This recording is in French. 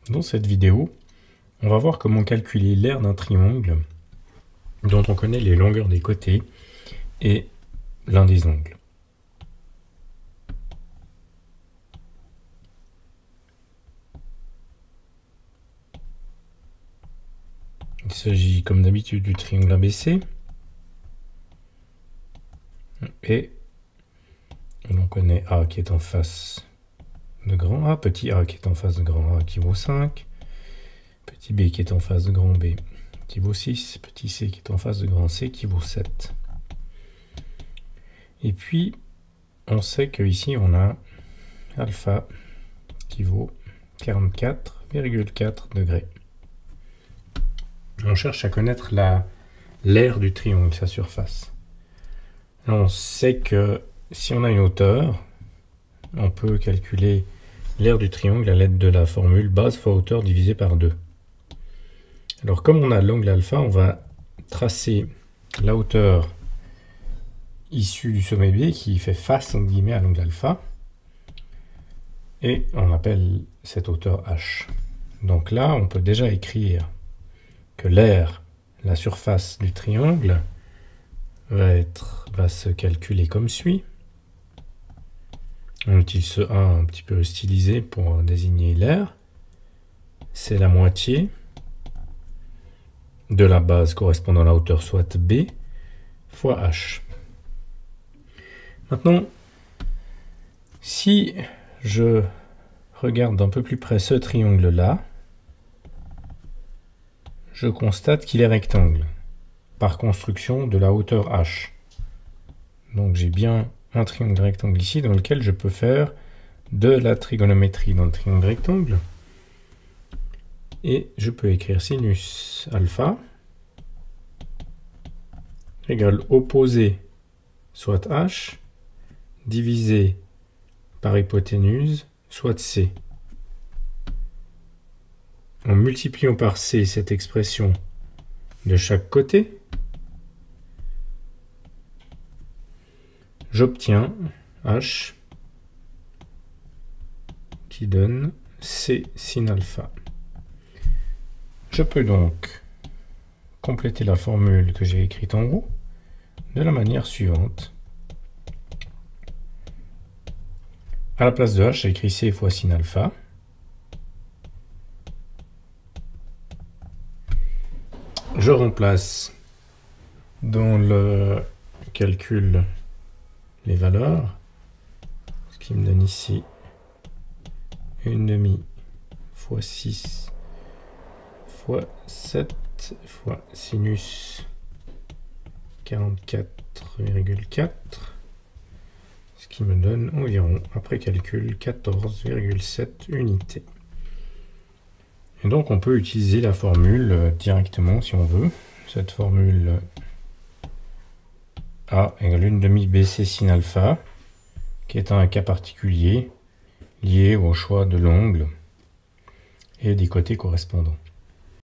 Dans cette vidéo, on va voir comment calculer l'aire d'un triangle dont on connaît les longueurs des côtés et l'un des angles. Il s'agit comme d'habitude du triangle ABC et l'on connaît A qui est en face de grand A, petit a qui est en face de grand A qui vaut 5, petit b qui est en face de grand B qui vaut 6, petit c qui est en face de grand C qui vaut 7. Et puis, on sait qu'ici on a alpha qui vaut 44,4 degrés. On cherche à connaître l'aire du triangle, sa surface. Là, on sait que si on a une hauteur, on peut calculer l'aire du triangle à l'aide de la formule base fois hauteur divisé par 2. Alors comme on a l'angle alpha, on va tracer la hauteur issue du sommet B qui fait face entre guillemets à l'angle alpha. Et on appelle cette hauteur h. Donc là, on peut déjà écrire que l'aire, la surface du triangle, va se calculer comme suit. On utilise ce 1 un petit peu stylisé pour désigner l'aire. C'est la moitié de la base correspondant à la hauteur soit B fois h. Maintenant, si je regarde d'un peu plus près ce triangle-là, je constate qu'il est rectangle, par construction de la hauteur h. Donc j'ai bien un triangle rectangle ici dans lequel je peux faire de la trigonométrie dans le triangle rectangle. Et je peux écrire sinus alpha égale opposé soit h divisé par hypoténuse soit c. En multipliant par c cette expression de chaque côté, j'obtiens h qui donne c sin alpha. Je peux donc compléter la formule que j'ai écrite en haut de la manière suivante. À la place de h, j'ai écrit c fois sin alpha. Je remplace dans le calcul les valeurs, ce qui me donne ici 1/2 fois 6 fois 7 fois sinus 44,4, ce qui me donne environ, après calcul, 14,7 unités. Et donc on peut utiliser la formule directement si on veut. Cette formule A égale 1/2 BC sin alpha, qui est un cas particulier lié au choix de l'angle et des côtés correspondants.